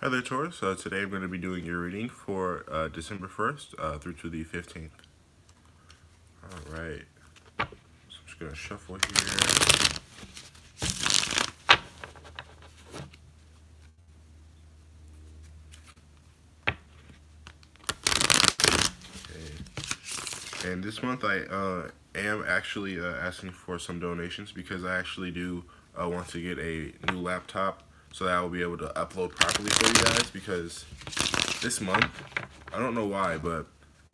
Hi there, Taurus. Today I'm going to be doing your reading for December 1st through to the 15th. Alright, so I'm just going to shuffle here. Okay. And this month I am actually asking for some donations because I actually do want to get a new laptop so that I will be able to upload properly for you guys, because this month, I don't know why, but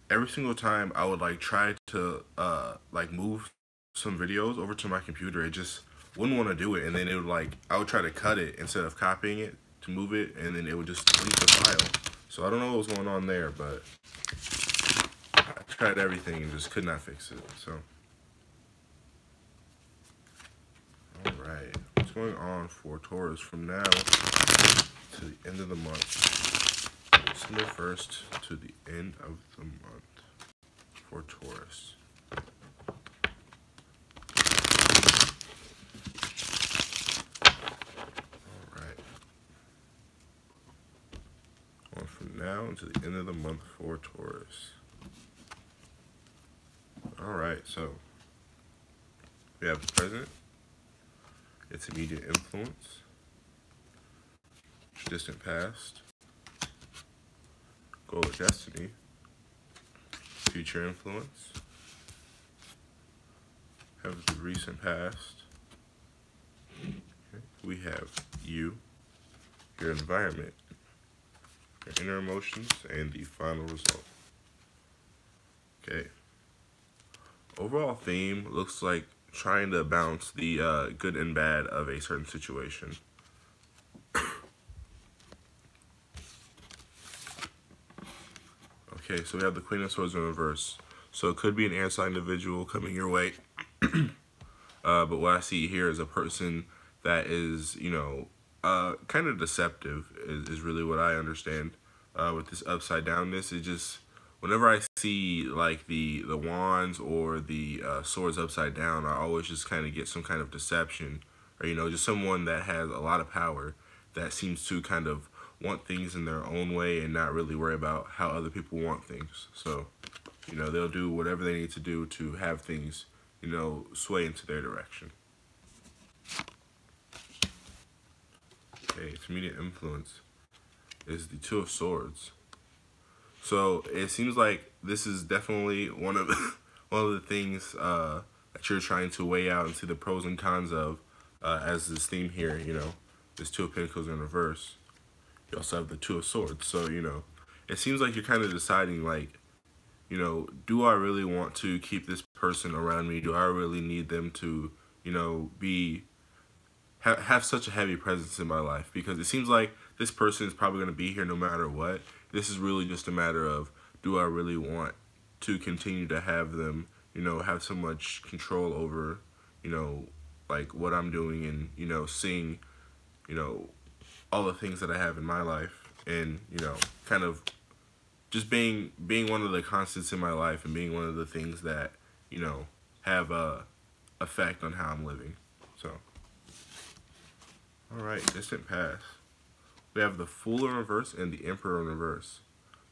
every single time I would try to move some videos over to my computer, it just wouldn't want to do it, and then it would I would try to cut it instead of copying it to move it, and then it would just delete the file. So I don't know what was going on there, but I tried everything and just could not fix it. So alright, what's going on for Taurus from now to the end of the month? December 1st to the end of the month for Taurus. Alright. On from now until the end of the month for Taurus. Alright, so we have the present, its immediate influence, distant past, goal of destiny, future influence, have the recent past. Okay. We have you, your environment, your inner emotions, and the final result. Okay. Overall theme looks like trying to balance the good and bad of a certain situation. Okay, so we have the Queen of Swords in reverse. So it could be an air sign individual coming your way. But what I see here is a person that is, kind of deceptive is really what I understand with this upside downness. It just, whenever I see the wands or the swords upside down, I always just kind of get some kind of deception, or just someone that has a lot of power that seems to kind of want things in their own way and not really worry about how other people want things. So, they'll do whatever they need to do to have things, sway into their direction. Okay, its immediate influence is the Two of Swords. So it seems like this is definitely one of one of the things that you're trying to weigh out and see the pros and cons of, as this theme here. This Two of Pentacles in reverse. You also have the Two of Swords. So it seems like you're kind of deciding do I really want to keep this person around me? Do I really need them to be have such a heavy presence in my life? Because it seems like this person is probably going to be here no matter what. This is really just a matter of, do I really want to continue to have them, have so much control over, what I'm doing, and, seeing, all the things that I have in my life, and, kind of just being one of the constants in my life, and being one of the things that, have a effect on how I'm living. So, alright, distant past. We have the Fool in reverse and the Emperor in reverse.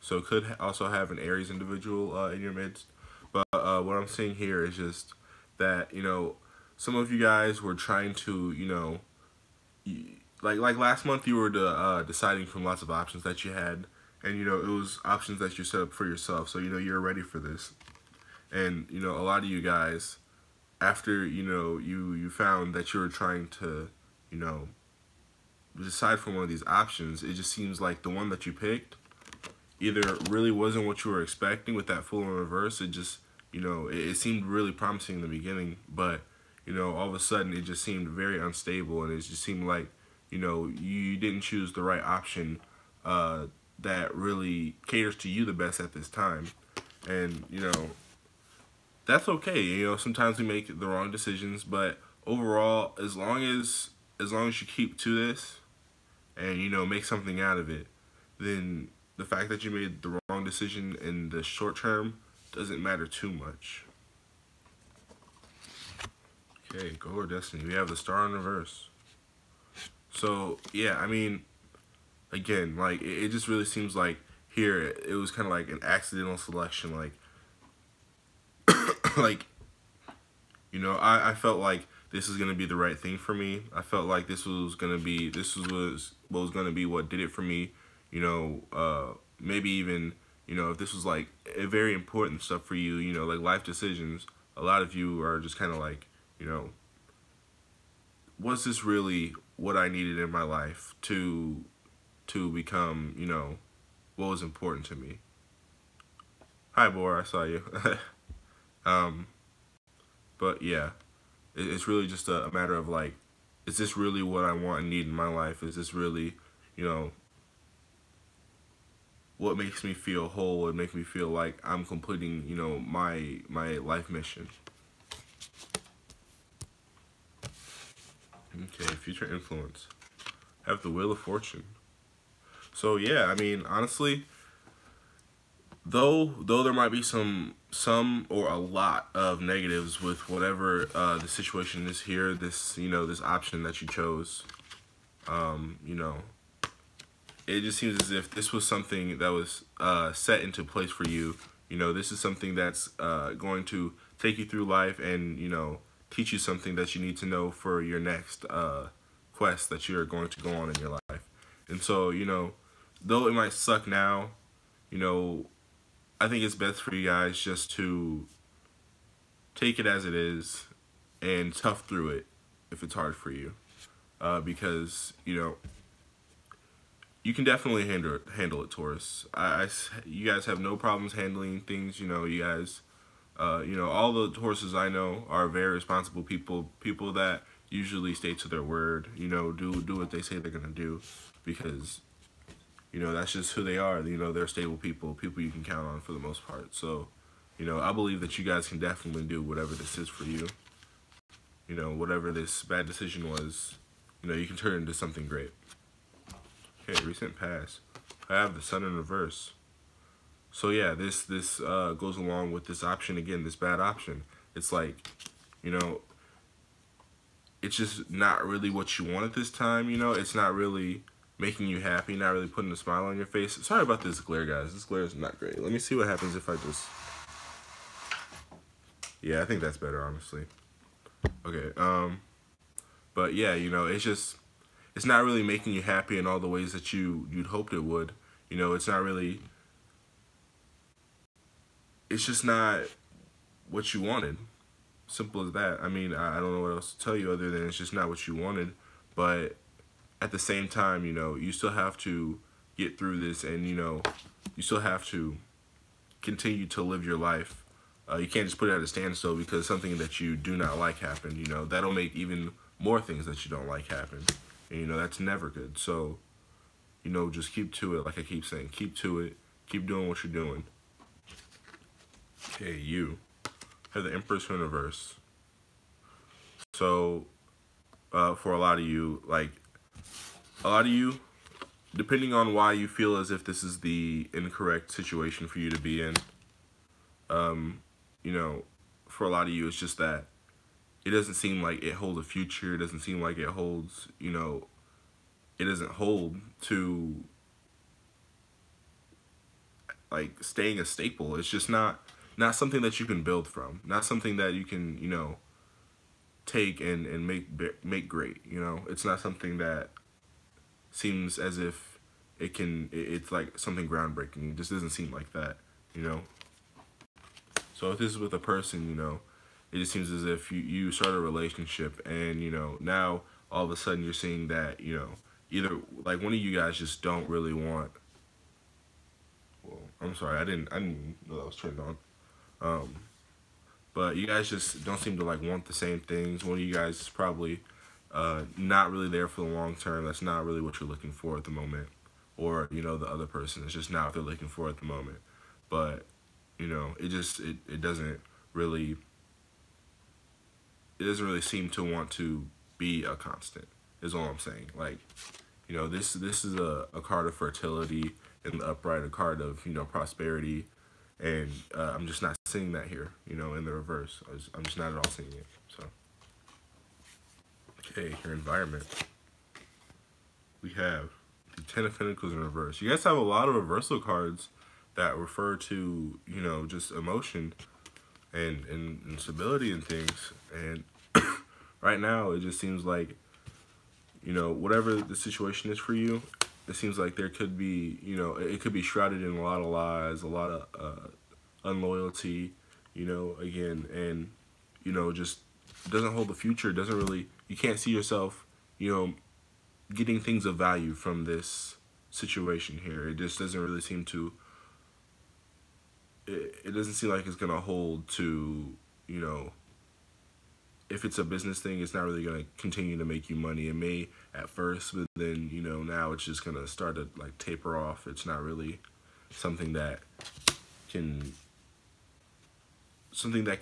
So it could also have an Aries individual in your midst. But what I'm seeing here is just that, some of you guys were trying to, like last month you were deciding from lots of options that you had. And, it was options that you set up for yourself. So, you're ready for this. And, a lot of you guys, after, you found that you were trying to, decide from one of these options, it just seems like the one that you picked either really wasn't what you were expecting with that Fool in reverse. It just, it seemed really promising in the beginning, but, all of a sudden it just seemed very unstable, and it just seemed like, you didn't choose the right option that really caters to you the best at this time. And, that's okay. Sometimes we make the wrong decisions, but overall, as long as you keep to this and make something out of it, then the fact that you made the wrong decision in the short term doesn't matter too much. Okay, goal or destiny. We have the Star in reverse. So yeah, I mean, again, like it just really seems like here it was kind of like an accidental selection. Like like I felt like this is gonna be the right thing for me. I felt like this was what was gonna be what did it for me. Maybe even if this was like a very important stuff for you, like life decisions. A lot of you are just kind of like, was this really what I needed in my life to become, what was important to me? Hi, Bor, I saw you. um, but yeah, it's really just a matter of like, is this really what I want and need in my life? Is this really, you know, what makes me feel whole and make me feel like I'm completing, my life mission? Okay, future influence. Have the Wheel of Fortune. So yeah, I mean, honestly, though there might be some or a lot of negatives with whatever the situation is here, this option that you chose, you know, it just seems as if this was something that was set into place for you. This is something that's going to take you through life and teach you something that you need to know for your next quest that you're going to go on in your life. And so though it might suck now, you know I think it's best for you guys just to take it as it is and tough through it if it's hard for you, because you can definitely handle it, Taurus. You guys have no problems handling things. You guys, all the Tauruses I know are very responsible people that usually stay to their word. Do what they say they're gonna do, because that's just who they are. They're stable people you can count on for the most part. So, I believe that you guys can definitely do whatever this is for you. Whatever this bad decision was, you can turn it into something great. Okay, recent past. I have the Sun in reverse. So yeah, this goes along with this option again, this bad option. It's like, you know, it's just not really what you want at this time. It's not really making you happy, not really putting a smile on your face. Sorry about this glare, guys. This glare is not great. Let me see what happens if I just... Yeah, I think that's better, honestly. Okay, but yeah, it's not really making you happy in all the ways that you'd hoped it would. It's not really... It's just not what you wanted. Simple as that. I mean, I don't know what else to tell you other than it's just not what you wanted. But at the same time, you still have to get through this, and you still have to continue to live your life. You can't just put it at a standstill because something that you do not like happened. That'll make even more things that you don't like happen, and that's never good. So just keep to it. Like I keep saying, keep to it. Keep doing what you're doing. Okay, you have the Empress Universe. So for a lot of you, depending on why you feel as if this is the incorrect situation for you to be in, for a lot of you, it's just that it doesn't seem like it holds a future. It doesn't seem like it holds, it doesn't hold to, like, staying a staple. It's just not something that you can build from. Not something that you can, take and make great. It's not something that seems as if it's like something groundbreaking. It just doesn't seem like that. So if this is with a person, it just seems as if you start a relationship and now all of a sudden you're seeing that either like one of you guys just don't really want... Well, I'm sorry, I didn't know that was turned on. But you guys just don't seem to like want the same things. One of you guys is probably not really there for the long term. That's not really what you're looking for at the moment. Or the other person is just not what they're looking for at the moment. But it doesn't really seem to want to be a constant, is all I'm saying. Like, this is a card of fertility and the upright, a card of prosperity, and I'm just not seeing that here. In the reverse, I'm just not at all seeing it. So okay, your environment. We have the Ten of Pentacles in reverse. You guys have a lot of reversal cards that refer to, you know, just emotion and stability and things. And right now, it just seems like, you know, whatever the situation is for you, it seems like there could be, you know, it could be shrouded in a lot of lies, a lot of unloyalty, you know, again, and, you know, just doesn't hold the future, doesn't really, you can't see yourself, you know, getting things of value from this situation here. It just doesn't really seem to, it doesn't seem like it's going to hold to, you know, if it's a business thing, it's not really going to continue to make you money. It may at first, but then, you know, now it's just going to start to like taper off. It's not really something that can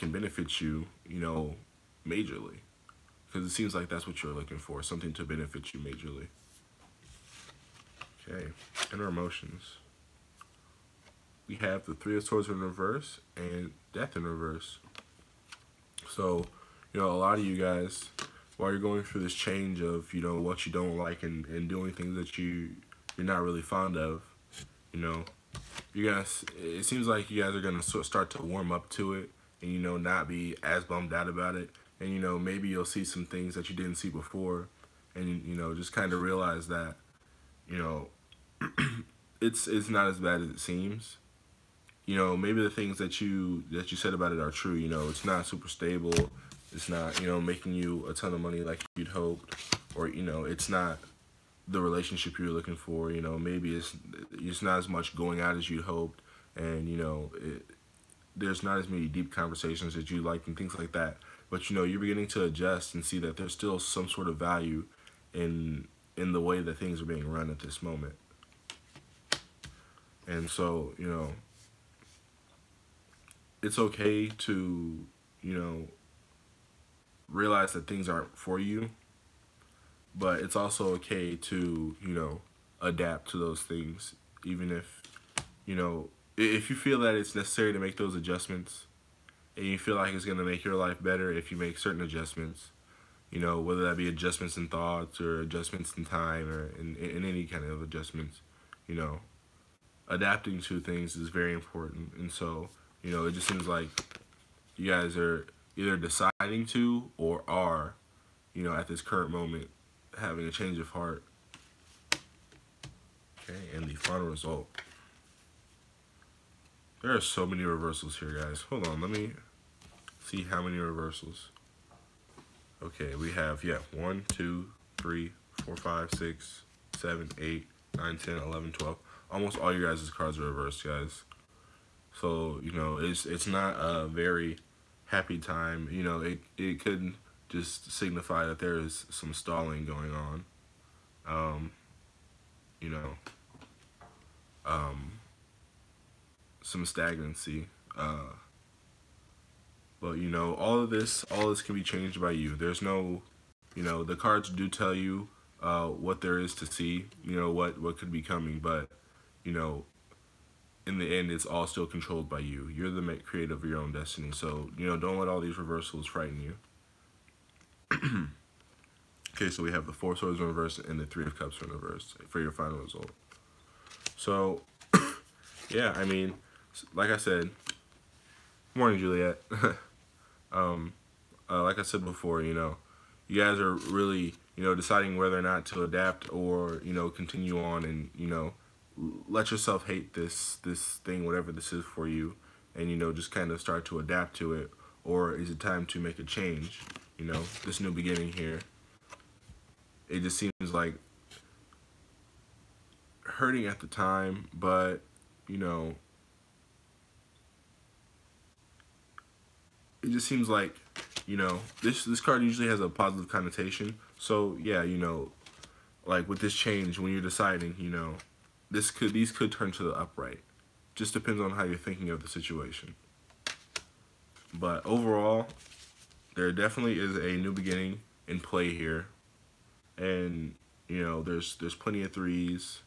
benefit you, you know, majorly. Because it seems like that's what you're looking for, something to benefit you majorly. Okay, inner emotions. We have the Three of Swords in reverse and Death in reverse. So, you know, a lot of you guys, while you're going through this change of, you know, what you don't like and doing things that you're not really fond of, you know, you guys, it seems like you guys are going to start to warm up to it and, you know, not be as bummed out about it. And, you know, maybe you'll see some things that you didn't see before and, you know, just kind of realize that, you know, it's not as bad as it seems. You know, maybe the things that you said about it are true. You know, it's not super stable. It's not, you know, making you a ton of money like you'd hoped. Or, you know, it's not the relationship you're looking for. You know, maybe it's not as much going out as you'd hoped. And, you know, there's not as many deep conversations as you like and things like that. But, you know, you're beginning to adjust and see that there's still some sort of value in the way that things are being run at this moment. And so, you know, it's okay to, you know, realize that things aren't for you, but it's also okay to, you know, adapt to those things, even if, you know, if you feel that it's necessary to make those adjustments and you feel like it's going to make your life better if you make certain adjustments, you know, whether that be adjustments in thoughts or adjustments in time or in any kind of adjustments, you know, adapting to things is very important. And so, you know, it just seems like you guys are either deciding to or are, you know, at this current moment, having a change of heart. Okay, and the final result. There are so many reversals here, guys. Hold on, let me see how many reversals. Okay, we have, 1, 2, 3, 4, 5, 6, 7, 8, 9, 10, 11, 12. Almost all your guys' cards are reversed, guys. So, you know, it's not a very happy time. You know, it could just signify that there is some stalling going on. You know, some stagnancy. But, you know, all this can be changed by you. There's no, you know, the cards do tell you what there is to see, you know, what could be coming. But, you know, in the end, it's all still controlled by you. You're the creator of your own destiny. So, you know, don't let all these reversals frighten you. Okay, so we have the Four of Swords in reverse and the Three of Cups in reverse for your final result. So, yeah, I mean, like I said, morning, Juliet. Like I said before, you know, you guys are really, you know, deciding whether or not to adapt or, you know, continue on and, you know, let yourself hate this thing, whatever this is for you, and, you know, just kind of start to adapt to it. Or is it time to make a change? You know, this new beginning here. It just seems like hurting at the time, but, you know, it just seems like, you know, this card usually has a positive connotation. So, yeah, you know, like with this change, when you're deciding, you know, these could turn to the upright. Just depends on how you're thinking of the situation. But overall, there definitely is a new beginning in play here. And, you know, there's plenty of threes.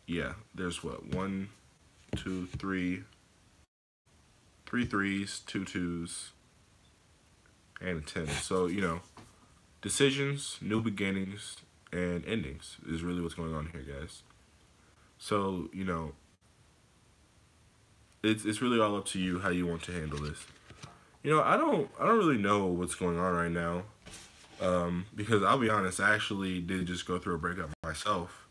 Yeah, there's what? 1, 2, 3. 3 threes, 2 twos, and a 10. So, you know, decisions, new beginnings, and endings is really what's going on here, guys. So, it's really all up to you how you want to handle this. I don't really know what's going on right now. Because I'll be honest, I actually did just go through a breakup myself,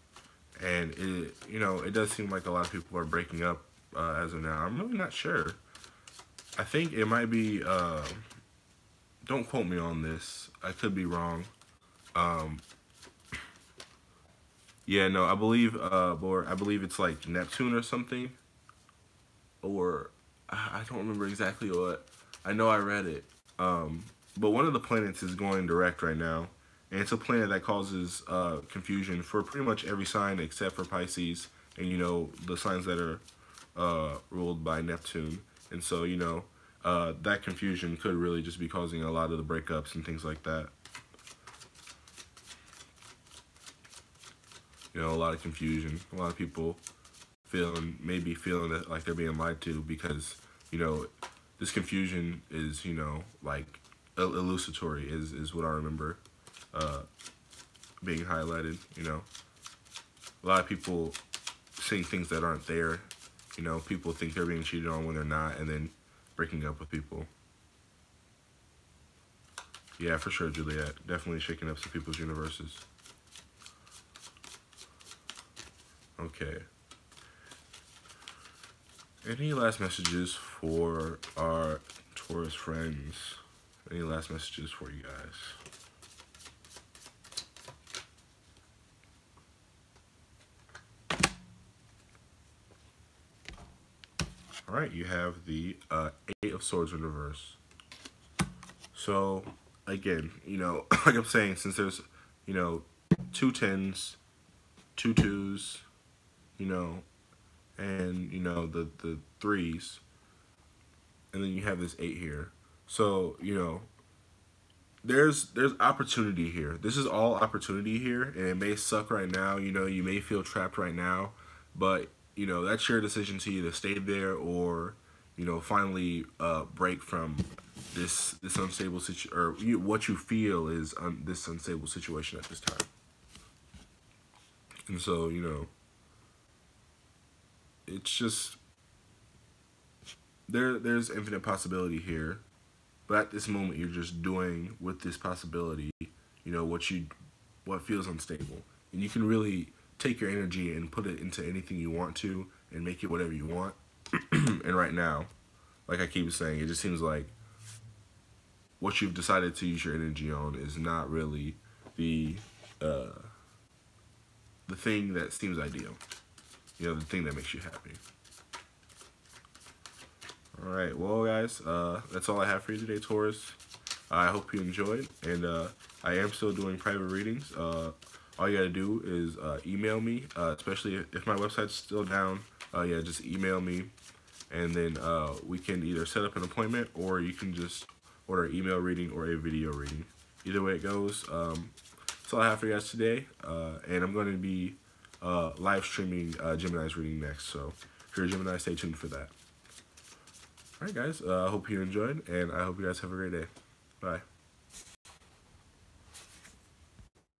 and it does seem like a lot of people are breaking up as of now. I'm really not sure. I think it might be. Don't quote me on this. I could be wrong. Um, yeah, no, I believe it's like Neptune or something, or I don't remember exactly what. I know I read it. But one of the planets is going direct right now, and it's a planet that causes confusion for pretty much every sign except for Pisces, and the signs that are ruled by Neptune. And so that confusion could really just be causing a lot of the breakups and things like that. A lot of confusion, a lot of people feeling that like they're being lied to because this confusion is like illusory is what I remember being highlighted. A lot of people saying things that aren't there. People think they're being cheated on when they're not, and then breaking up with people. Yeah, for sure, Juliet. Definitely shaking up some people's universes. Okay. Any last messages for our Taurus friends? Any last messages for you guys? All right, you have the Eight of Swords in reverse. So, again, like I'm saying, since there's, two tens, two twos, and, the threes, and then you have this 8 here. So, there's opportunity here. This is all opportunity here, and it may suck right now. You may feel trapped right now, but that's your decision to either stay there or finally break from this unstable situation, or what you feel is this unstable situation at this time. And so it's just there's infinite possibility here. But at this moment, you're just doing with this possibility, what feels unstable, and you can really take your energy and put it into anything you want to, and make it whatever you want. And right now, like I keep saying, it just seems like what you've decided to use your energy on is not really the thing that seems ideal. The thing that makes you happy. All right, well, guys, that's all I have for you today, Taurus. I hope you enjoyed, and I am still doing private readings. All you gotta do is email me, especially if my website's still down. Just email me, and then we can either set up an appointment, or you can just order an email reading or a video reading. Either way it goes. That's all I have for you guys today, and I'm going to be live streaming Gemini's reading next, so if you're a Gemini, stay tuned for that. Alright guys, I hope you enjoyed, and I hope you guys have a great day. Bye.